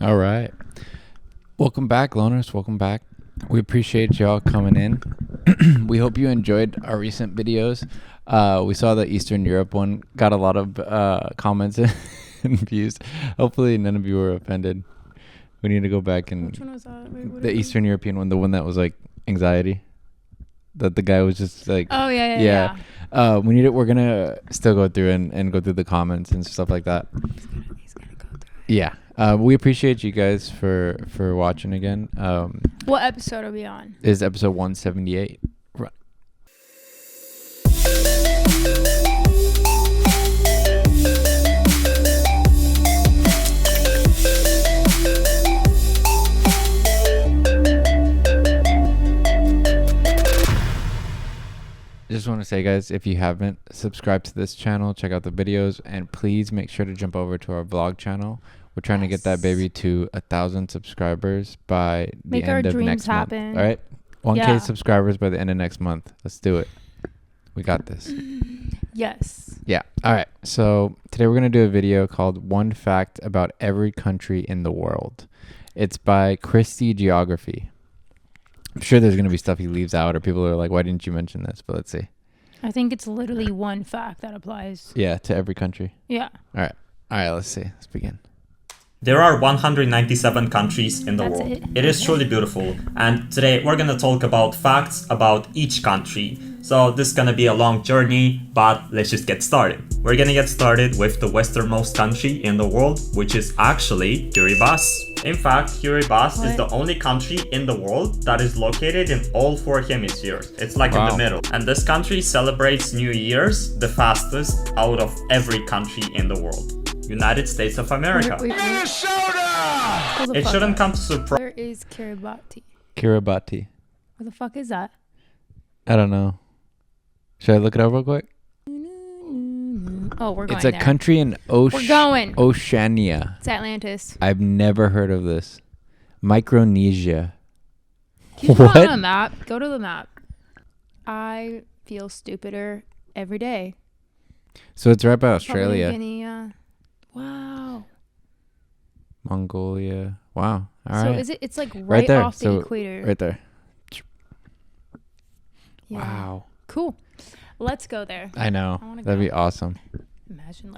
All right. Welcome back, loners. Welcome back. We appreciate y'all coming in. We hope you enjoyed our recent videos. We saw the Eastern Europe one. Got a lot of comments and views. Hopefully none of you were offended. We need to go back and... Which one was that? Wait, the Eastern European one, the one that was like anxiety. That the guy was just like... Oh, yeah. We need it. We're going to still go through and go through the comments and stuff like that. He's gonna go through. Yeah. We appreciate you guys for watching again. What episode are we on? Is episode 178. Right. I just want to say, guys, if you haven't subscribed to this channel, check out the videos, and please make sure to jump over to our vlog channel. We're trying to get that baby to 1,000 subscribers by the end of next month. All right, 1K subscribers by the end of next month. Let's do it. We got this. Yes. Yeah. All right. So today we're gonna do a video called "One Fact About Every Country in the World." It's by Christy Geography. I'm sure there's gonna be stuff he leaves out, or people are like, "Why didn't you mention this?" But let's see. I think it's literally one fact that applies. Yeah, to every country. Yeah. All right. Let's see. Let's begin. There are 197 countries in the That's world. it. It is truly beautiful, and today we're gonna talk about facts about each country. So this is gonna be a long journey, but let's just get started. We're gonna get started with the westernmost country in the world, which is actually Kiribati. In fact, Kiribati is the only country in the world that is located in all four hemispheres. It's like in the middle. And this country celebrates New Year's the fastest out of every country in the world. United States of America. Minnesota! It shouldn't come to surprise. Where is Kiribati? Kiribati. What the fuck is that? I don't know. Should I look it up real quick? Oh, we're going It's a there. country in We're going. Oceania. It's Atlantis. I've never heard of this. Micronesia. Can you go What? on a map? Go to the map. I feel stupider every day. So it's right by Papua Australia. New Guinea, wow. Mongolia. Wow. All So right. is it? It's like right there. off the So, equator. Right there. Yeah. Wow. Cool. Let's go there. I know. I wanna That'd go. be awesome. Imagine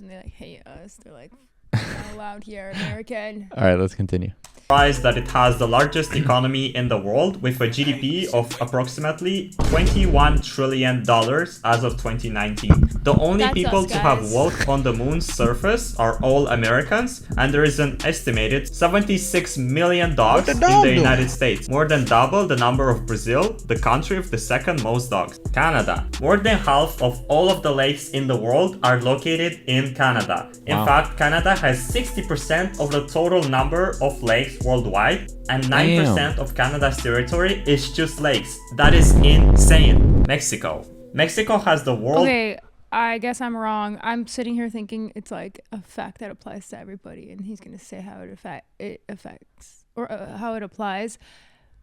they like hate us. They're like, not allowed here, American. All right, let's continue. That it has the largest economy in the world with a GDP of approximately $21 trillion as of 2019. The only That's people us, to have guys. walked on the moon's surface are all Americans, and there is an estimated 76 million dogs in the United States, more than double the number of Brazil, the country with the second most dogs. Canada. More than half of all of the lakes in the world are located in Canada. In Wow. fact, Canada has 60% of the total number of lakes worldwide, and 9% of Canada's territory is just lakes. That is insane. Mexico. Mexico has the world. Okay, I guess I'm wrong. I'm sitting here thinking it's like a fact that applies to everybody, and he's gonna say how it affects or how it applies.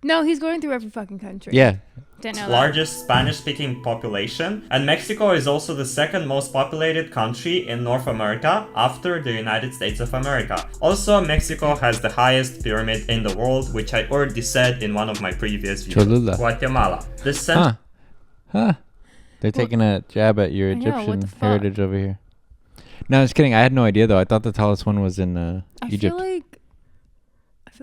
No, he's going through every fucking country. Yeah. Didn't know that. Largest Spanish-speaking population, and Mexico is also the second most populated country in North America after the United States of America. Also, Mexico has the highest pyramid in the world, which I already said in one of my previous videos. Cholula. Guatemala. The Huh. They're taking a jab at your I know, what Egyptian the fuck? heritage over here. No, just kidding. I had no idea though. I thought the tallest one was in I Egypt. feel like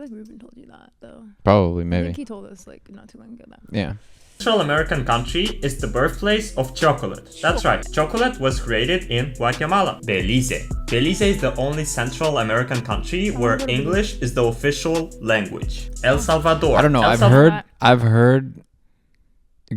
Ruben told you that though. Probably, I maybe. think he told us like not too long ago that. Yeah. Central American country is the birthplace of chocolate. That's right, chocolate was created in Guatemala. Belize. Belize is the only Central American country where English is the official language. El Salvador. I don't know. El I've heard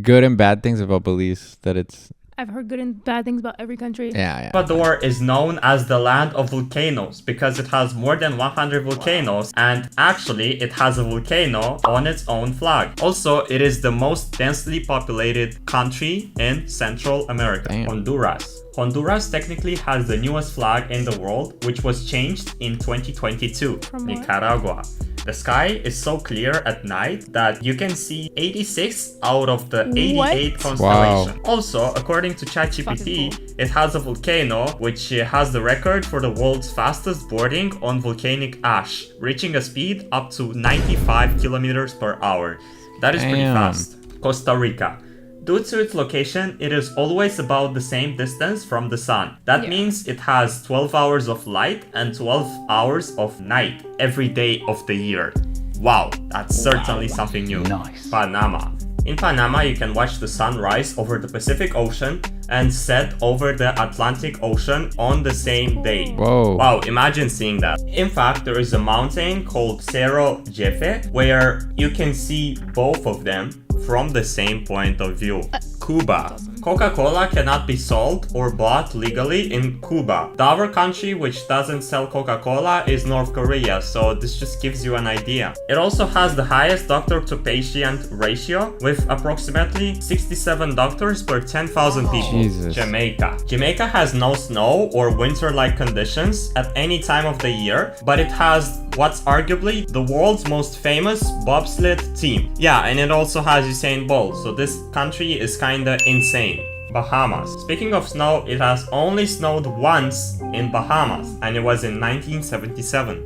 good and bad things about Belize. That it's I've heard good and bad things about every country. yeah. Salvador is known as the land of volcanoes because it has more than 100 volcanoes, and actually it has a volcano on its own flag. Also, it is the most densely populated country in Central America. Damn. Honduras. Honduras technically has the newest flag in the world, which was changed in 2022. From what? Nicaragua. The sky is so clear at night that you can see 86 out of the 88 What? constellations. Also, according to Fucking ChatGPT, it has a volcano which has the record for the world's fastest boarding on volcanic ash, reaching a speed up to 95 kilometers per hour. That is pretty Damn. fast. Costa Rica. Due to its location, it is always about the same distance from the sun. That Yeah. means it has 12 hours of light and 12 hours of night every day of the year. Wow, that's certainly something new. Nice. Panama. In Panama, you can watch the sun rise over the Pacific Ocean and set over the Atlantic Ocean on the same day. Whoa. Wow, imagine seeing that. In fact, there is a mountain called Cerro Jefe where you can see both of them from the same point of view. Cuba. Coca-Cola cannot be sold or bought legally in Cuba. The other country which doesn't sell Coca-Cola is North Korea, so this just gives you an idea. It also has the highest doctor to patient ratio with approximately 67 doctors per 10,000 people. Jesus. Jamaica. Jamaica has no snow or winter-like conditions at any time of the year, but it has what's arguably the world's most famous bobsled team. Yeah, and it also has Usain Bolt, so this country is kinda insane. Bahamas. Speaking of snow, it has only snowed once in Bahamas, and it was in 1977.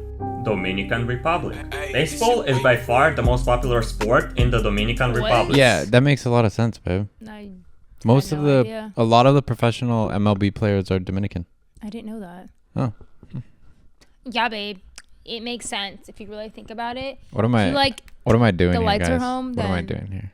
Dominican Republic. Baseball is by far the most popular sport in the Dominican What? Republic. Yeah, that makes a lot of sense, babe. I Most had of no the, idea. a lot of the professional MLB players are Dominican. didn't know that. Oh, Yeah, babe. It makes sense if you really think about it. what am I? You like What am I doing the here, lights are guys? home, What am I then- doing here?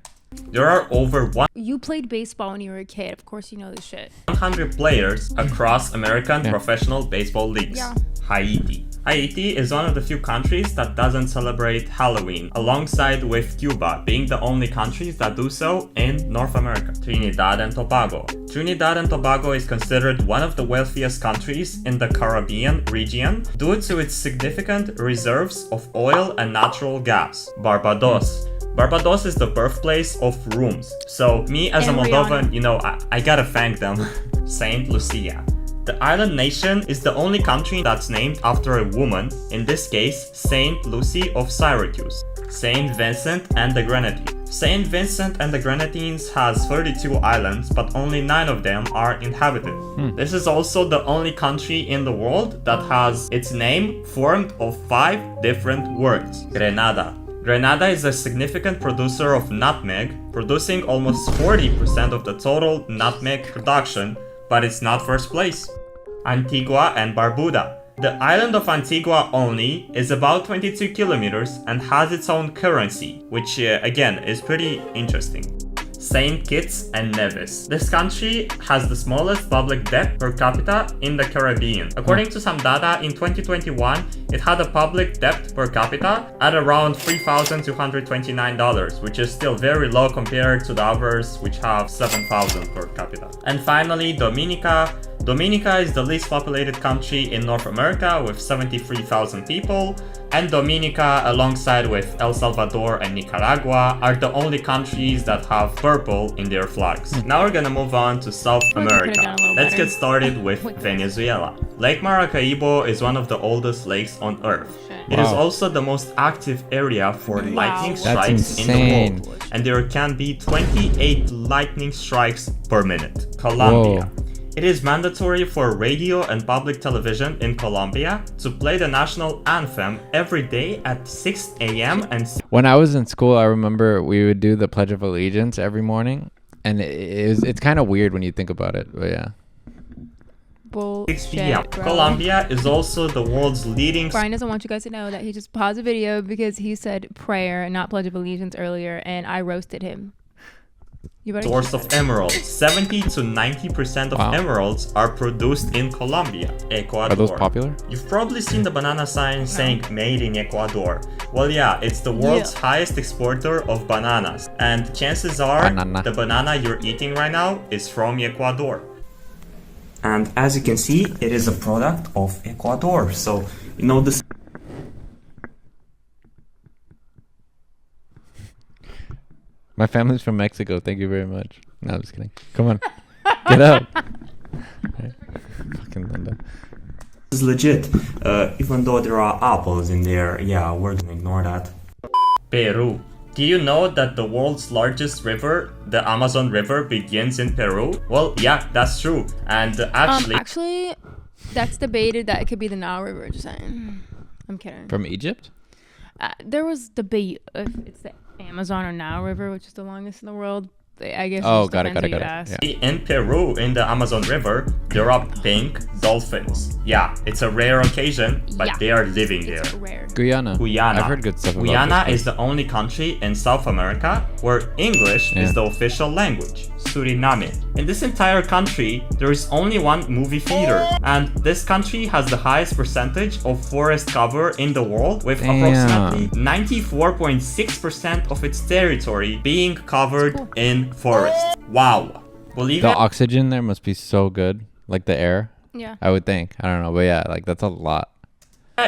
There are over you played baseball when you were a kid. Of course you know this shit. 100 players across American Yeah. professional baseball leagues. Yeah. Haiti. Haiti is one of the few countries that doesn't celebrate Halloween, alongside with Cuba being the only countries that do so in North America. Trinidad and Tobago. Trinidad and Tobago is considered one of the wealthiest countries in the Caribbean region due to its significant reserves of oil and natural gas. Barbados. Barbados is the birthplace of rooms. So me as And a Moldovan, Rihanna. you know, I gotta thank them. Saint Lucia. The island nation is the only country that's named after a woman, in this case, Saint Lucy of Syracuse. Saint Vincent and the Grenadines. Saint Vincent and the Grenadines has 32 islands, but only 9 of them are inhabited. This is also the only country in the world that has its name formed of 5 different words. Grenada. Grenada is a significant producer of nutmeg, producing almost 40% of the total nutmeg production, but it's not first place. Antigua and Barbuda. The island of Antigua only is about 22 kilometers and has its own currency, which again is pretty interesting. Saint Kitts and Nevis. This country has the smallest public debt per capita in the Caribbean. According to some data, in 2021, it had a public debt per capita at around $3,229, which is still very low compared to the others, which have $7,000 per capita. And finally, Dominica. Dominica is the least populated country in North America with 73,000 people, and Dominica, alongside with El Salvador and Nicaragua, are the only countries that have purple in their flags. Now we're gonna move on to South We can put it America. down a little Let's better. get started with Venezuela. Lake Maracaibo is one of the oldest lakes on Earth. Shit. It is Wow. also the most active area for lightning That's strikes in the insane. world, and there can be 28 lightning strikes per minute. Colombia. Whoa. It is mandatory for radio and public television in Colombia to play the national anthem every day at 6 a.m. and When I was in school, I remember we would do the Pledge of Allegiance every morning, and it's kind of weird when you think about it. But yeah, 6 p.m. Bullshit, bro. Colombia is also the world's leading Brian doesn't want you guys to know that he just paused the video because he said prayer and not Pledge of Allegiance earlier, and I roasted him. You better source of emeralds. 70 to 90% of Wow. emeralds are produced in Colombia, Ecuador. are those popular? You've probably seen the banana sign saying made in Ecuador. Well, yeah, it's the world's highest exporter of bananas. And chances are Banana. the banana you're eating right now is from Ecuador. And as you can see, it is a product of Ecuador. So, you know, this. My family's from Mexico. Thank you very much. No, I'm just kidding. Come on, get up. Fucking Linda. This is legit. Even though there are apples in there, yeah, we're gonna ignore that. Peru. Do you know that the world's largest river, the Amazon River, begins in Peru? Well, yeah, that's true. And Actually, that's debated that it could be the Nile River. Just saying. I'm kidding. From Egypt? There was debate if it's the Amazon or Nile River, which is the longest in the world. I guess. Oh, just got it. depends who you ask. Yeah. in Peru, in the Amazon River, there are pink dolphins. Yeah, it's a rare occasion, but Yeah. they are living there. It's rare. Guyana. Guyana. I've heard good stuff about Guyana this is the only country in South America where English Yeah. is the official language, Suriname. In this entire country, there is only one movie theater, and this country has the highest percentage of forest cover in the world, with Damn. approximately 94.6% of its territory being covered in forest. Wow. Believe The it? oxygen there must be so good. Like the air, Yeah. I would think. I don't know. But yeah, like that's a lot.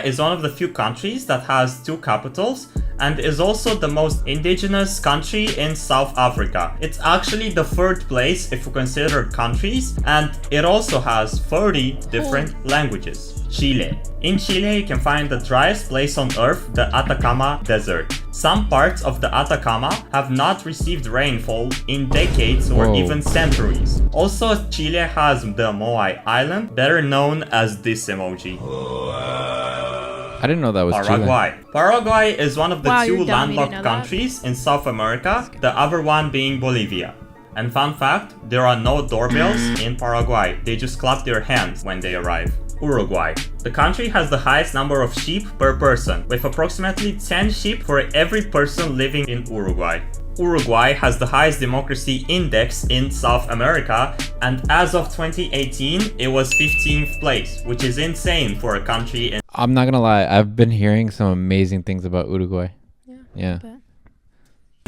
Is one of the few countries that has two capitals and is also the most indigenous country in South Africa. It's actually the third place if you consider countries, and it also has 30 different languages. Chile. In Chile, you can find the driest place on earth, the Atacama Desert. Some parts of the Atacama have not received rainfall in decades or Whoa. even centuries. Also, Chile has the Moai Island, better known as this emoji. I didn't know that was Chile. Paraguay. Paraguay is one of the Wow, two you're dumb, you didn't landlocked know that? countries in South America, the other one being Bolivia. And fun fact, there are no doorbells in Paraguay, they just clap their hands when they arrive. Uruguay. The country has the highest number of sheep per person, with approximately 10 sheep for every person living in Uruguay. Uruguay has the highest democracy index in South America, and as of 2018, it was 15th place, which is insane for a country in I'm not gonna lie. I've been hearing some amazing things about Uruguay. Yeah.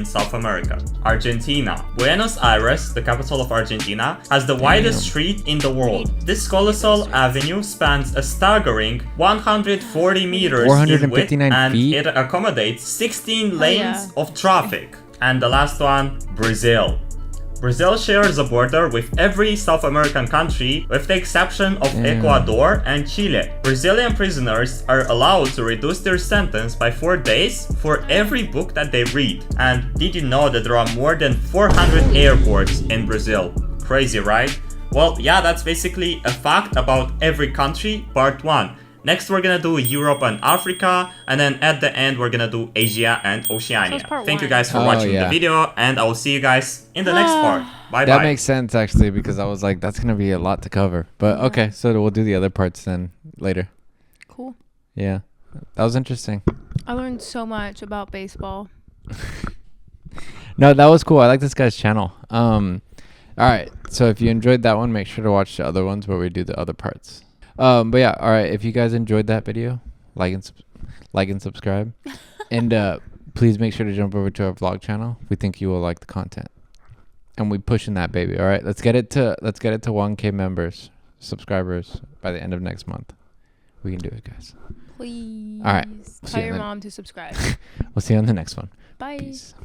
South America. Argentina. Buenos Aires, the capital of Argentina, has the widest street in the world. This colossal avenue spans a staggering 140 meters in width, 459 and feet? it accommodates 16 lanes yeah. of traffic. And the last one, Brazil. Brazil shares a border with every South American country with the exception of Ecuador and Chile. Brazilian prisoners are allowed to reduce their sentence by 4 days for every book that they read. And did you know that there are more than 400 airports in Brazil? Crazy, right? Well, yeah, that's basically a fact about every country, part 1. Next, we're gonna do Europe and Africa, and then at the end, we're gonna do Asia and Oceania. So it's part Thank you one. guys for Oh, watching yeah. the video, and I will see you guys in the next part. Bye That bye. makes sense actually because I was like, that's gonna be a lot to cover. But okay, so we'll do the other parts then later. Cool. Yeah, that was interesting. I learned so much about baseball. No, that was cool. I like this guy's channel. All right. So if you enjoyed that one, make sure to watch the other ones where we do the other parts. But yeah, all right. If you guys enjoyed that video, like and subscribe, and please make sure to jump over to our vlog channel. We think you will like the content, and we pushing that baby. All right, let's get it to 1K subscribers by the end of next month. We can do it, guys. Please. All right. See Tell you your then. mom to subscribe. We'll see you on the next one. Bye. Peace.